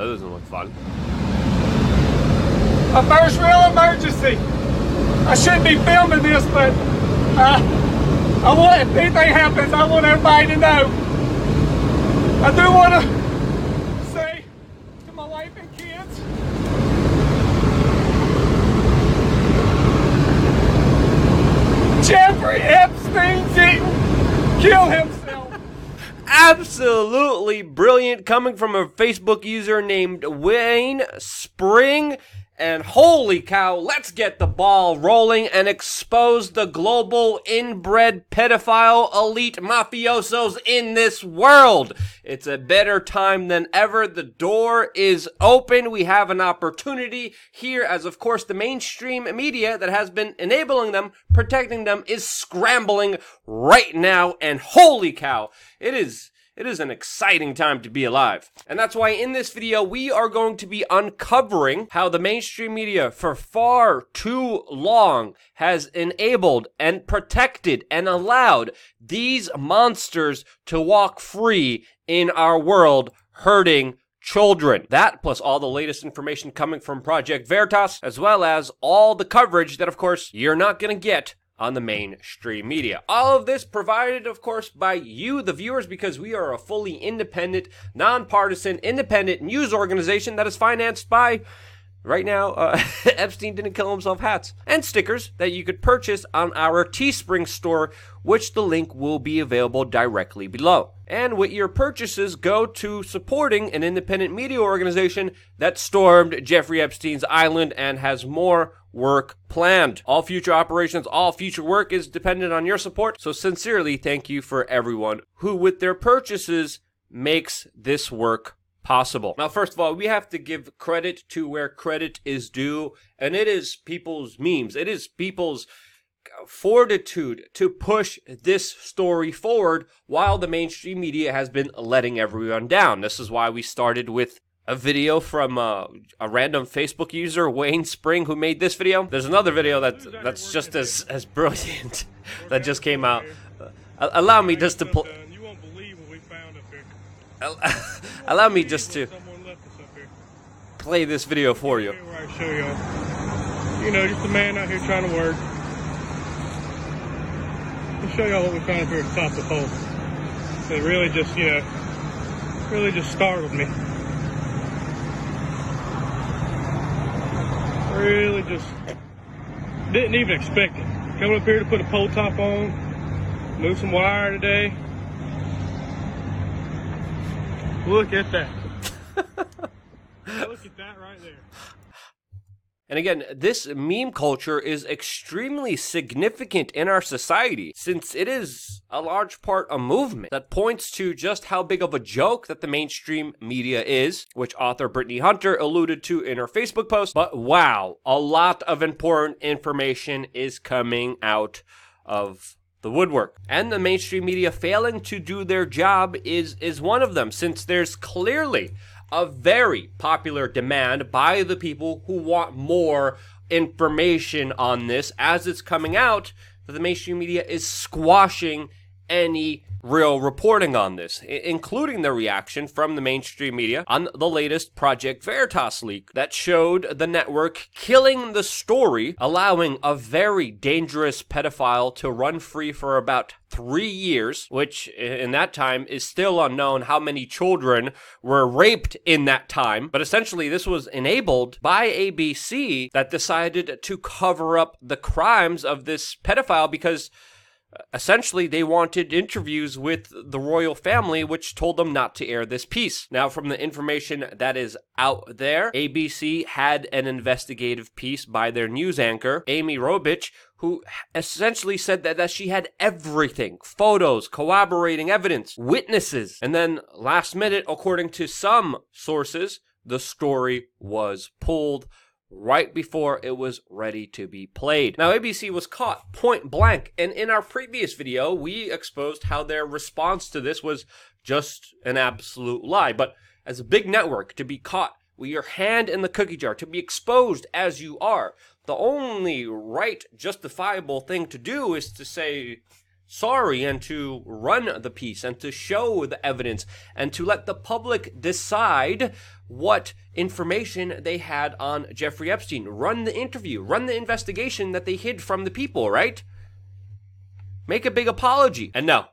That doesn't look fun. A first real emergency. I shouldn't be filming this, but I want, if anything happens, I want everybody to know. I do want to say to my wife and kids, Jeffrey Epstein didn't kill himself. Absolutely brilliant, coming from a Facebook user named Wayne Spring. And holy cow, let's get the ball rolling and expose the global inbred pedophile elite mafiosos in this world. It's a better time than ever. The door is open. We have an opportunity here, as of course the mainstream media that has been enabling them, protecting them, is scrambling right now. And holy cow, it is an exciting time to be alive. And that's why in this video, we are going to be uncovering how the mainstream media for far too long has enabled and protected and allowed these monsters to walk free in our world, hurting children. That, plus all the latest information coming from Project Veritas, as well as all the coverage that, of course, you're not going to get on the mainstream media. All of this provided, of course, by you, the viewers, because we are a fully independent, nonpartisan, independent news organization that is financed by, right now, Epstein Didn't Kill Himself hats and stickers that you could purchase on our Teespring store, which the link will be available directly below. And with your purchases, go to supporting an independent media organization that stormed Jeffrey Epstein's island and has more work planned. All future operations, all future work is dependent on your support. So sincerely, thank you for everyone who, with their purchases, makes this work possible. Now, first of all, we have to give credit to where credit is due, and it is people's memes. It is people's fortitude to push this story forward while the mainstream media has been letting everyone down. This is why we started with a video from a random Facebook user, Wayne Spring, who made this video. There's another video that's just as brilliant that just came out. Allow me just to pull. You won't believe what we found up here. Allow me just to play this video for you. Where I show y'all, you know, just a man out here trying to work. I'll show y'all what we found up here at the top of the pole. It really just, you know, really just startled me. Really just didn't even expect it. Coming up here to put a pole top on, move some wire today. Look at that. Look at that right there. And again, this meme culture is extremely significant in our society, since it is a large part a movement that points to just how big of a joke that the mainstream media is, which author Brittany Hunter alluded to in her Facebook post. But wow, a lot of important information is coming out of the woodwork. And the mainstream media failing to do their job is one of them, since there's clearly a very popular demand by the people who want more information on this as it's coming out, that the mainstream media is squashing any real reporting on this, including the reaction from the mainstream media on the latest Project Veritas leak that showed the network killing the story, allowing a very dangerous pedophile to run free for about 3 years, which in that time is still unknown how many children were raped in that time. But essentially this was enabled by ABC that decided to cover up the crimes of this pedophile because essentially they wanted interviews with the royal family, which told them not to air this piece. Now, from the information that is out there, ABC had an investigative piece by their news anchor, Amy Robich, who essentially said that she had everything: photos, corroborating evidence, witnesses. And then last minute, according to some sources, the story was pulled right before it was ready to be played. Now, ABC was caught point blank, and in our previous video, we exposed how their response to this was just an absolute lie. But as a big network, to be caught with your hand in the cookie jar, to be exposed as you are, the only right, justifiable thing to do is to say, sorry and to run the piece and to show the evidence and to let the public decide what information they had on Jeffrey Epstein. Run the interview, run the investigation that they hid from the people, right? Make a big apology. And no,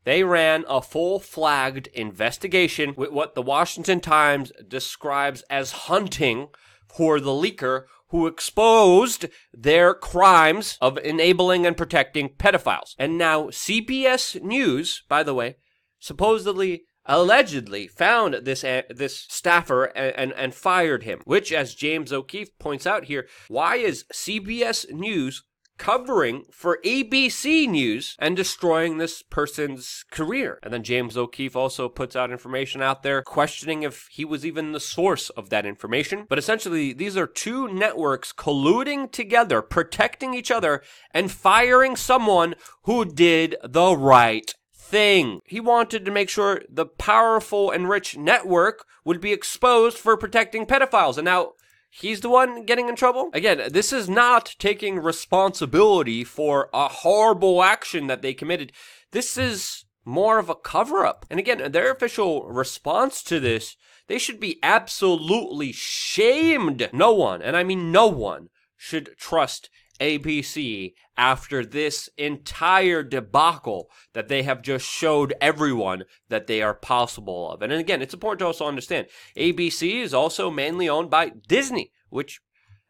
they ran a full-flagged investigation with what the Washington Times describes as hunting for the leaker who exposed their crimes of enabling and protecting pedophiles. And now CBS News, by the way, supposedly, allegedly found this staffer and fired him, which, as James O'Keefe points out here, why is CBS News covering for ABC News and destroying this person's career? And then James O'Keefe also puts out information out there questioning if he was even the source of that information. But essentially, these are two networks colluding together, protecting each other, and firing someone who did the right thing. He wanted to make sure the powerful and rich network would be exposed for protecting pedophiles. And now he's the one getting in trouble? Again, this is not taking responsibility for a horrible action that they committed. This is more of a cover-up. And again, their official response to this, they should be absolutely shamed. No one, and I mean no one, should trust ABC after this entire debacle that they have just showed everyone that they are possible of. And again, it's important to also understand, ABC is also mainly owned by Disney, which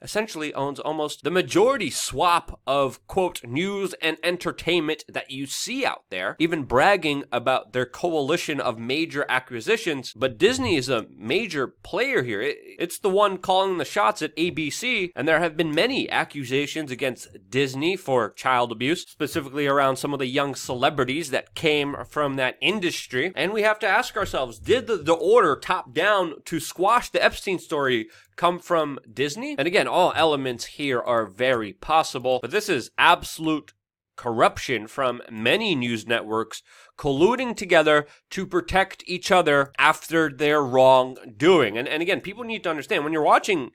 essentially owns almost the majority swap of, quote, news and entertainment that you see out there, even bragging about their coalition of major acquisitions. But Disney is a major player here. It's the one calling the shots at ABC, and there have been many accusations against Disney for child abuse, specifically around some of the young celebrities that came from that industry. And we have to ask ourselves, did the order top down to squash the Epstein story come from Disney? And again, all elements here are very possible, but this is absolute corruption from many news networks colluding together to protect each other after their wrongdoing. And again, people need to understand, when you're watching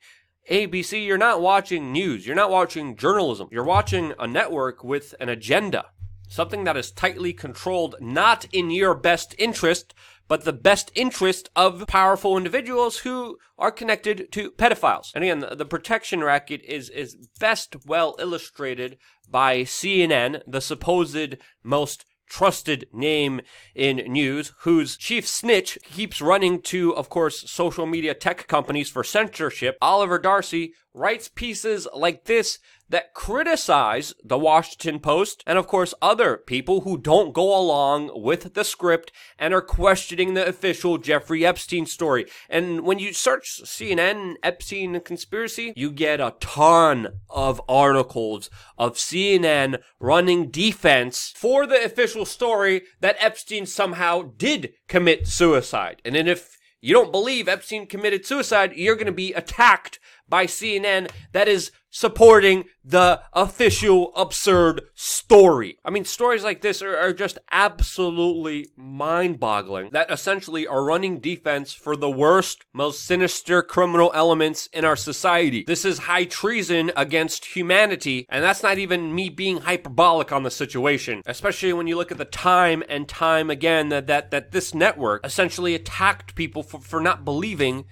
ABC, you're not watching news, you're not watching journalism, you're watching a network with an agenda, something that is tightly controlled, not in your best interest, but the best interest of powerful individuals who are connected to pedophiles. And again, the protection racket is best well illustrated by CNN, the supposed most trusted name in news, whose chief snitch keeps running to, of course, social media tech companies for censorship. Oliver Darcy writes pieces like this that criticize the Washington Post and, of course, other people who don't go along with the script and are questioning the official Jeffrey Epstein story. And when you search CNN, Epstein and conspiracy, you get a ton of articles of CNN running defense for the official story that Epstein somehow did commit suicide. And then if you don't believe Epstein committed suicide, you're going to be attacked by CNN that is supporting the official absurd story. I mean, stories like this are just absolutely mind-boggling, that essentially are running defense for the worst, most sinister criminal elements in our society. This is high treason against humanity, and that's not even me being hyperbolic on the situation, especially when you look at the time and time again that this network essentially attacked people for not believing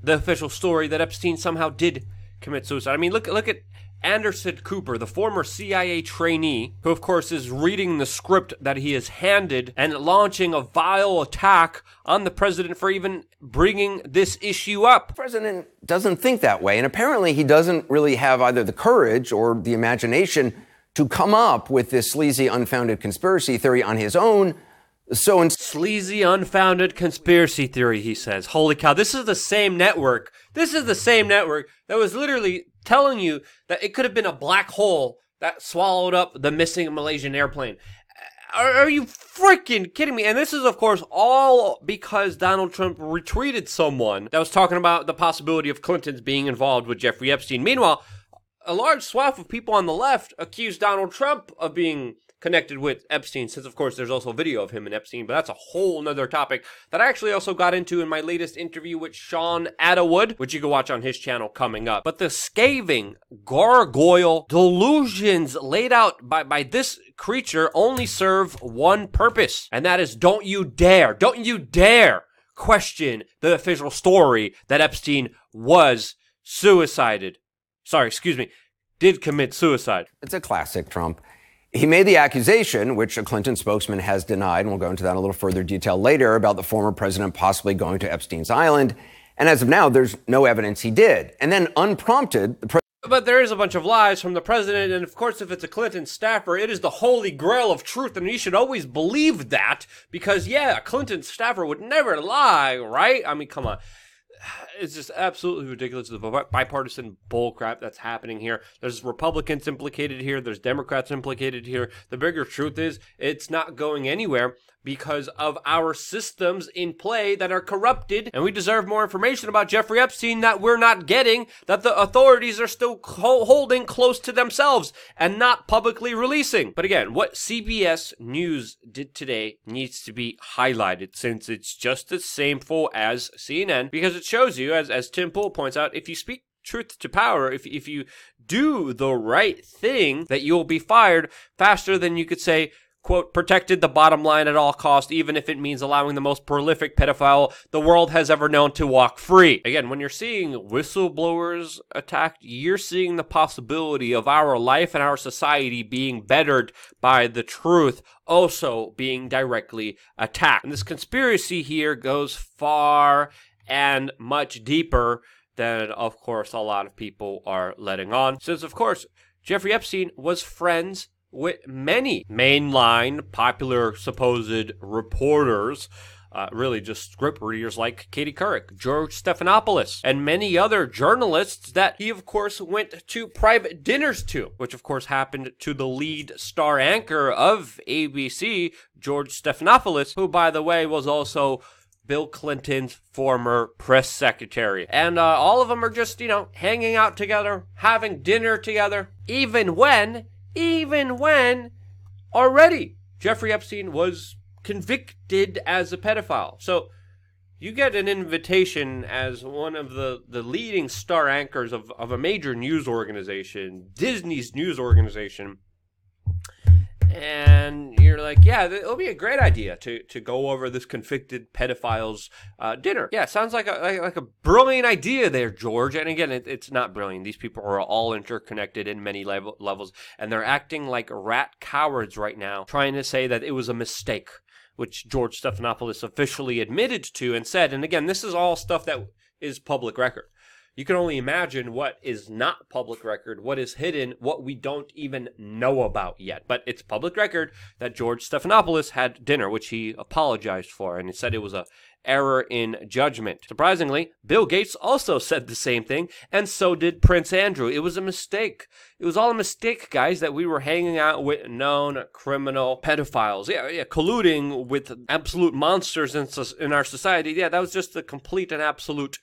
the official story that Epstein somehow did commit suicide. I mean, look at Anderson Cooper, the former CIA trainee, who of course is reading the script that he is handed and launching a vile attack on the president for even bringing this issue up. The president doesn't think that way, and apparently he doesn't really have either the courage or the imagination to come up with this sleazy, unfounded conspiracy theory on his own. Sleazy, unfounded conspiracy theory, he says. Holy cow, this is the same network. This is the same network that was literally telling you that it could have been a black hole that swallowed up the missing Malaysian airplane. Are you freaking kidding me? And this is, of course, all because Donald Trump retweeted someone that was talking about the possibility of Clintons being involved with Jeffrey Epstein. Meanwhile, a large swath of people on the left accused Donald Trump of being connected with Epstein, since of course there's also video of him and Epstein, but that's a whole nother topic that I actually also got into in my latest interview with Sean Atterwood, which you can watch on his channel coming up. But the scathing, gargoyle delusions laid out by this creature only serve one purpose, and that is don't you dare question the official story that Epstein was did commit suicide. It's a classic Trump. He made the accusation, which a Clinton spokesman has denied, and we'll go into that in a little further detail later, about the former president possibly going to Epstein's Island. And as of now, there's no evidence he did. And then unprompted, But there is a bunch of lies from the president, and of course, if it's a Clinton staffer, it is the holy grail of truth, and you should always believe that, because, yeah, a Clinton staffer would never lie, right? I mean, come on. It's just absolutely ridiculous, the bipartisan bullcrap that's happening here. There's Republicans implicated here. There's Democrats implicated here. The bigger truth is it's not going anywhere because of our systems in play that are corrupted, and we deserve more information about Jeffrey Epstein that we're not getting, that the authorities are still holding close to themselves and not publicly releasing. But again, what CBS News did today needs to be highlighted, since it's just as shameful as CNN, because it shows you, as Tim Pool points out, if you speak truth to power, if you do the right thing, that you'll be fired faster than you could say, quote, protected the bottom line at all costs, even if it means allowing the most prolific pedophile the world has ever known to walk free. Again, when you're seeing whistleblowers attacked, you're seeing the possibility of our life and our society being bettered by the truth also being directly attacked. And this conspiracy here goes far and much deeper than, of course, a lot of people are letting on. Since, of course, Jeffrey Epstein was friends with many mainline, popular, supposed reporters, really just script readers like Katie Couric, George Stephanopoulos, and many other journalists that he, of course, went to private dinners to, which, of course, happened to the lead star anchor of ABC, George Stephanopoulos, who, by the way, was also Bill Clinton's former press secretary. And all of them are just, hanging out together, having dinner together, even when already Jeffrey Epstein was convicted as a pedophile. So you get an invitation as one of the leading star anchors of a major news organization, Disney's news organization, and you're like, yeah, it'll be a great idea to go over this convicted pedophile's dinner. Yeah, sounds like a brilliant idea there, George. And again, it's not brilliant. These people are all interconnected in many levels, and they're acting like rat cowards right now, trying to say that it was a mistake, which George Stephanopoulos officially admitted to and said. And again, this is all stuff that is public record. You can only imagine what is not public record, what is hidden, what we don't even know about yet. But it's public record that George Stephanopoulos had dinner, which he apologized for, and he said it was a error in judgment. Surprisingly, Bill Gates also said the same thing, and so did Prince Andrew. It was a mistake. It was all a mistake, guys, that we were hanging out with known criminal pedophiles. Yeah, colluding with absolute monsters in our society. Yeah, that was just a complete and absolute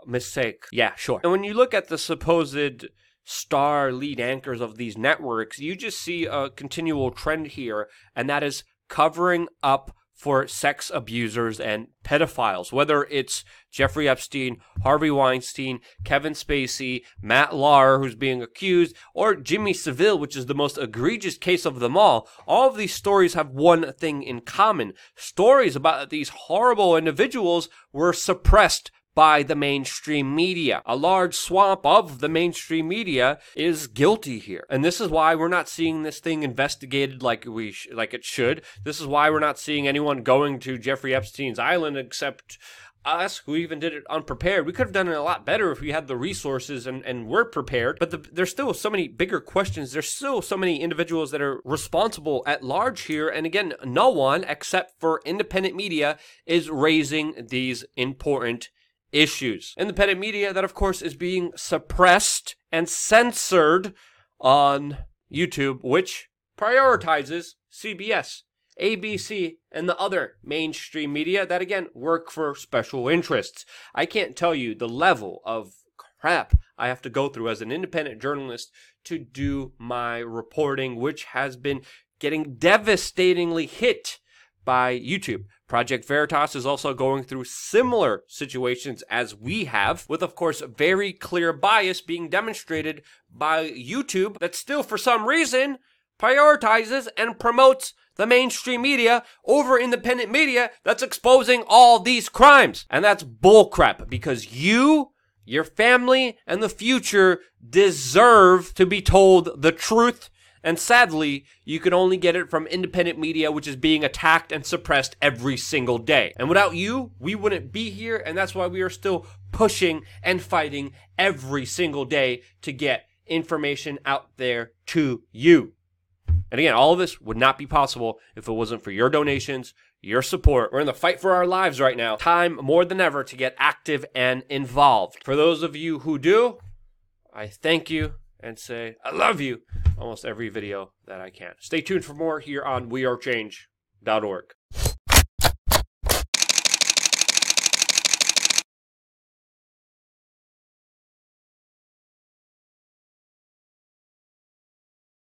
mistake. Yeah, sure. And when you look at the supposed star lead anchors of these networks, you just see a continual trend here, and that is covering up for sex abusers and pedophiles, whether it's Jeffrey Epstein, Harvey Weinstein, Kevin Spacey, Matt Lauer, who's being accused, or Jimmy Savile, which is the most egregious case of them all. All of these stories have one thing in common. Stories about these horrible individuals were suppressed by the mainstream media. A large swath of the mainstream media is guilty here. And this is why we're not seeing this thing investigated like it should. This is why we're not seeing anyone going to Jeffrey Epstein's island except us, who even did it unprepared. We could have done it a lot better if we had the resources and were prepared. But there's still so many bigger questions. There's still so many individuals that are responsible at large here. And again, no one except for independent media is raising these important issues. Independent media that, of course, is being suppressed and censored on YouTube, which prioritizes CBS, ABC, and the other mainstream media that, again, work for special interests. I can't tell you the level of crap I have to go through as an independent journalist to do my reporting, which has been getting devastatingly hit by YouTube. Project Veritas is also going through similar situations as we have, with, of course, very clear bias being demonstrated by YouTube that still, for some reason, prioritizes and promotes the mainstream media over independent media that's exposing all these crimes. And that's bullcrap, because you, your family, and the future deserve to be told the truth. And sadly, you can only get it from independent media, which is being attacked and suppressed every single day. And without you, we wouldn't be here, and that's why we are still pushing and fighting every single day to get information out there to you. And again, all of this would not be possible if it wasn't for your donations, your support. We're in the fight for our lives right now. Time more than ever to get active and involved. For those of you who do, I thank you and say, I love you, almost every video that I can. Stay tuned for more here on wearechange.org.